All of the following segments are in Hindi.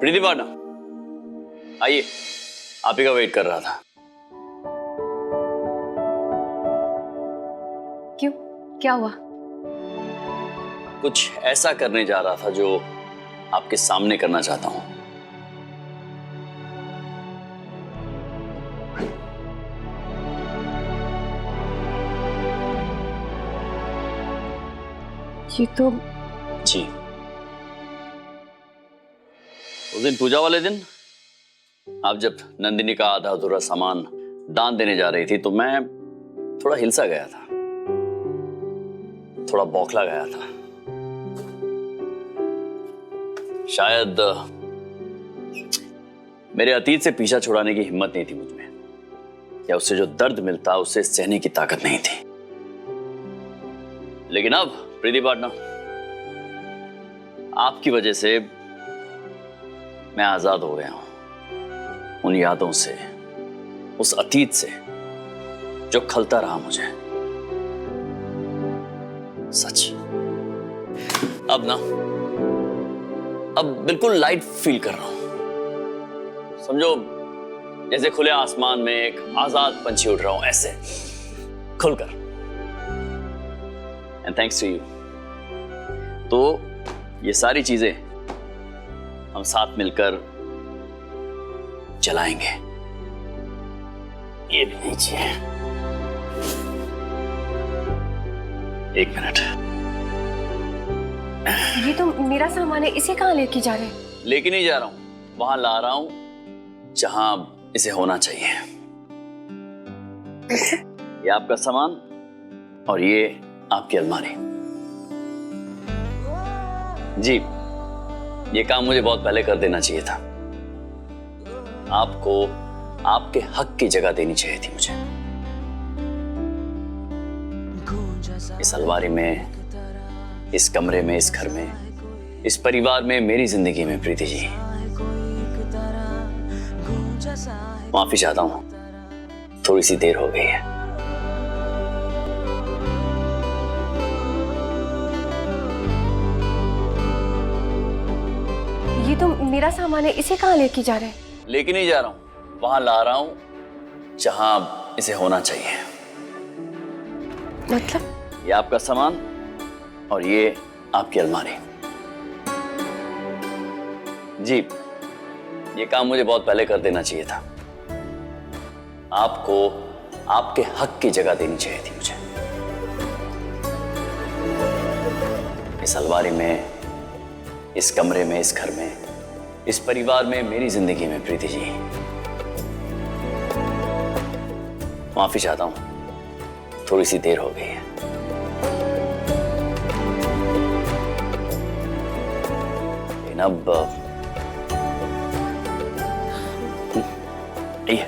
प्रीति पार्टनर, आइए, आप ही का वेट कर रहा था। क्यों, क्या हुआ? कुछ ऐसा करने जा रहा था जो आपके सामने करना चाहता हूं। ये तो जी, उस दिन पूजा वाले दिन आप जब नंदिनी का आधा अधूरा सामान दान देने जा रही थी तो मैं थोड़ा हिलसा गया था, थोड़ा बौखला गया था। शायद मेरे अतीत से पीछा छुड़ाने की हिम्मत नहीं थी मुझ में, या उससे जो दर्द मिलता उसे सहने की ताकत नहीं थी। लेकिन अब प्रीति पार्टनर, आपकी वजह से मैं आजाद हो गया हूं उन यादों से, उस अतीत से जो खलता रहा मुझे। सच, अब बिल्कुल लाइट फील कर रहा हूं। समझो जैसे खुले आसमान में एक आजाद पंछी उड़ रहा हूं, ऐसे खुलकर। And thanks to you. तो ये सारी चीजें हम साथ मिलकर चलाएंगे। ये भी नहीं चाहिए। एक मिनट। ये तो मेरा सामान है, इसे कहाँ लेके जा रहे हैं? लेके नहीं जा रहा हूं, वहां ला रहा हूं जहां इसे होना चाहिए। ये आपका सामान और ये आपकी अलमारी। जी, ये काम मुझे बहुत पहले कर देना चाहिए था। आपको आपके हक की जगह देनी चाहिए थी मुझे। इस अलमारी में, इस कमरे में, इस घर में, इस परिवार में, मेरी जिंदगी में प्रीति जी। माफी चाहता हूं, थोड़ी सी देर हो गई है। ये तो मेरा सामान है, इसे कहाँ लेके जा रहे हैं? लेके नहीं जा रहा हूं, वहां ला रहा हूं जहां इसे होना चाहिए। मतलब? ये आपका सामान और ये आपकी अलमारी। जी, ये काम मुझे बहुत पहले कर देना चाहिए था। आपको आपके हक की जगह देनी चाहिए थी मुझे। इस अलमारी में, इस कमरे में, इस घर में, इस परिवार में, मेरी जिंदगी में प्रीति जी। माफी चाहता हूं, थोड़ी सी देर हो गई है। लेकिन अब ये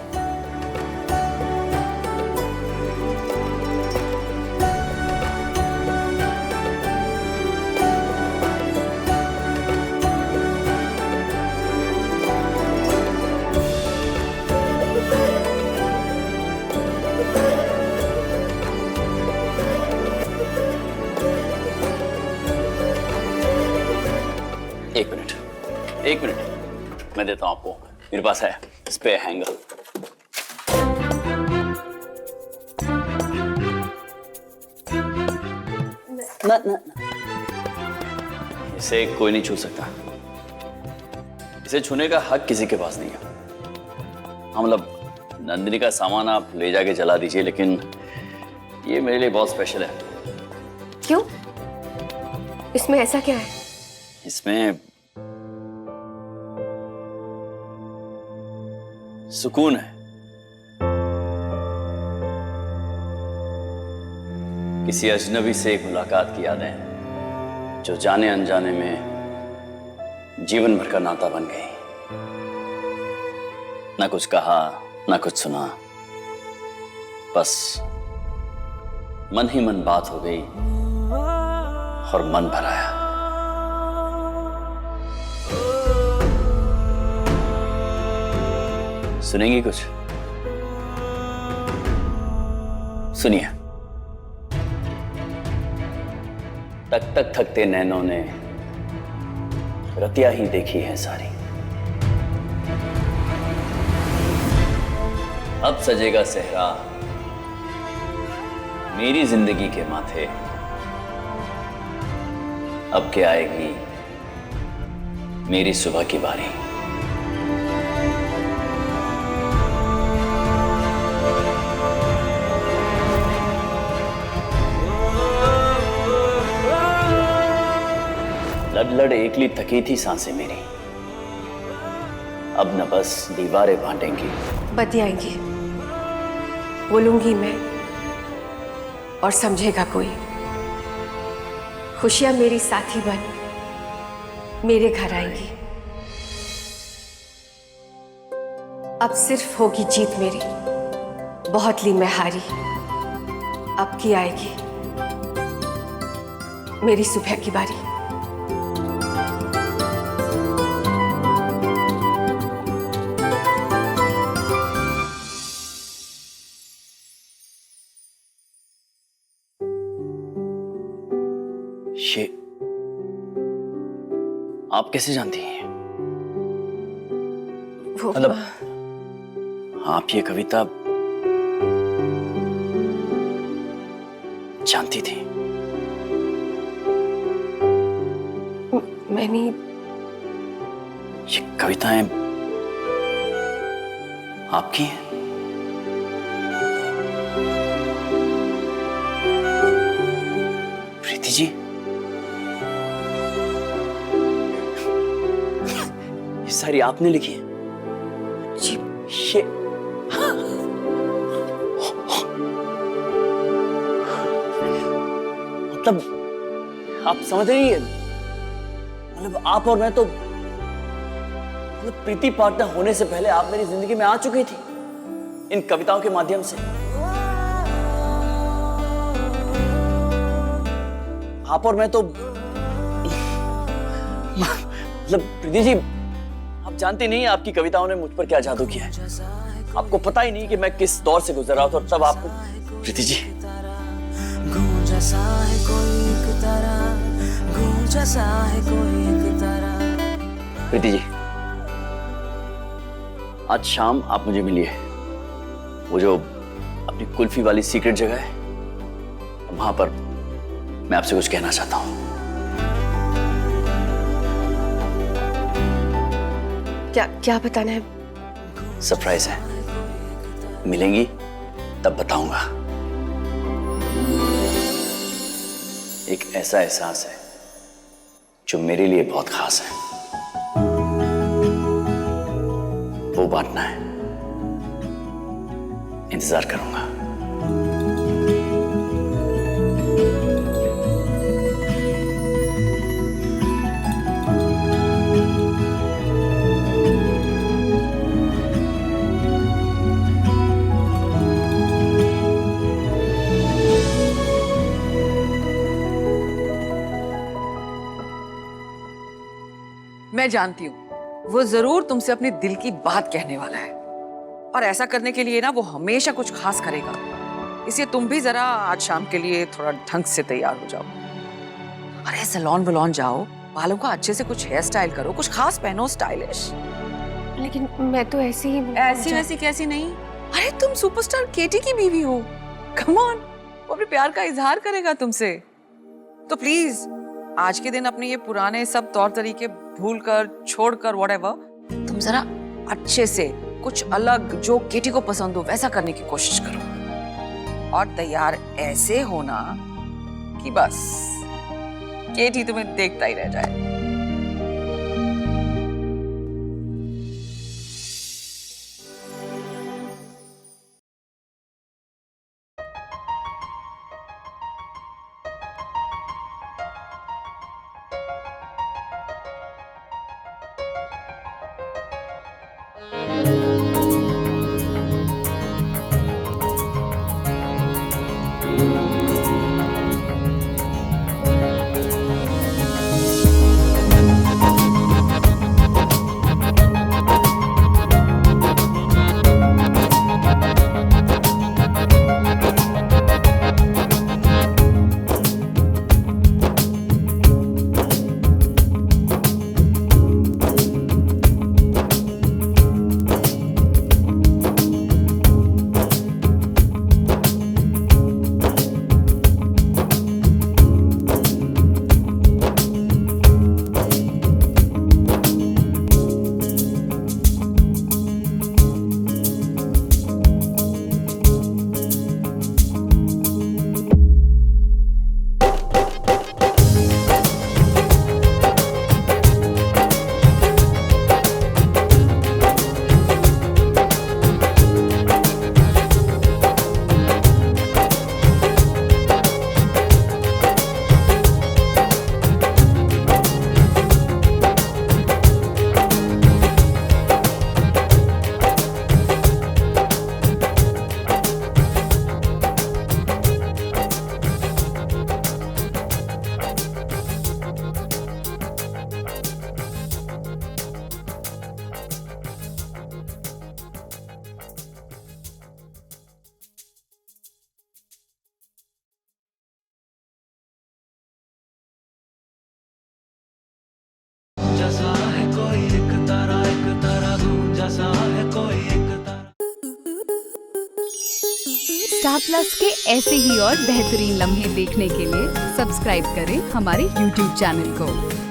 एक मिनट, मैं देता हूं आपको। मेरे पास है इस पे हैंगर। ना। इसे कोई नहीं छू सकता। इसे छूने का हक किसी के पास नहीं है। हाँ, मतलब नंदिनी का सामान आप ले जाके जला दीजिए, लेकिन ये मेरे लिए बहुत स्पेशल है। क्यों? इसमें ऐसा क्या है? इसमें सुकून है। किसी अजनबी से एक मुलाकात की यादें जो जाने अनजाने में जीवन भर का नाता बन गई। ना कुछ कहा, ना कुछ सुना, बस मन ही मन बात हो गई और मन भर आया। सुनेंगी कुछ? सुनिए। तक तक थकते नैनों ने रतिया ही देखी है सारी। अब सजेगा सेहरा मेरी जिंदगी के माथे, अब क्या आएगी मेरी सुबह की बारी। लड़ लड़ एकली थकी थी सांसें मेरी, अब न बस दीवारें बांटेंगी। बतियाएंगी, बोलूंगी मैं और समझेगा कोई। खुशियां मेरी साथी बन मेरे घर आएंगी। अब सिर्फ होगी जीत मेरी, बहुत ली मैं हारी। अब की आएगी मेरी सुबह की बारी। ये आप कैसे जानती हैं? वो मतलब आप ये कविता जानती थी? मैंने ये कविताएं आपकी हैं? प्रीति जी, ये सारी आपने लिखी है? जी ये मतलब आप समझ रही है, मतलब आप और मैं तो मतलब प्रीति पार्टनर होने से पहले आप मेरी जिंदगी में आ चुकी थी इन कविताओं के माध्यम से। आप और मैं तो मतलब प्रीति जी, आप जानती नहीं आपकी कविताओं ने मुझ पर क्या जादू किया है। आपको पता ही नहीं कि मैं किस दौर से गुजर रहा था, और तब आप प्रीति जी प्रीति जी, आज शाम आप मुझे मिलिए, वो जो अपनी कुल्फी वाली सीक्रेट जगह है वहां पर मैं आपसे कुछ कहना चाहता हूं। क्या बताना है? सरप्राइज है, मिलेंगी तब बताऊंगा। एक ऐसा एहसास है जो मेरे लिए बहुत खास है, वो बांटना है। इंतजार करूंगा। मैं जानती हूँ वो जरूर तुमसे अपने दिल की बात कहने वाला है, और ऐसा करने के लिए ना वो हमेशा कुछ खास करेगा। इसलिए तुम भी जरा आज शाम के लिए थोड़ा ढंग से तैयार हो जाओ। अरे सैलून वलॉन जाओ, बालों का अच्छे से कुछ हेयर स्टाइल करो, कुछ खास पहनो, स्टाइलिश। लेकिन मैं तो ऐसी ही ऐसी वैसी कैसी नहीं, अरे तुम सुपरस्टार केटी की बीवी हो। कम ऑन, वो अपने प्यार का इजहार करेगा तुमसे। तो प्लीज आज के दिन अपने ये पुराने सब तौर तरीके भूल कर, छोड़ कर, व्हाटएवर, तुम जरा अच्छे से कुछ अलग जो केटी को पसंद हो वैसा करने की कोशिश करो। और तैयार ऐसे होना कि बस केटी तुम्हें देखता ही रह जाए। स्टार प्लस के ऐसे ही और बेहतरीन लम्हे देखने के लिए सब्सक्राइब करें हमारे YouTube चैनल को।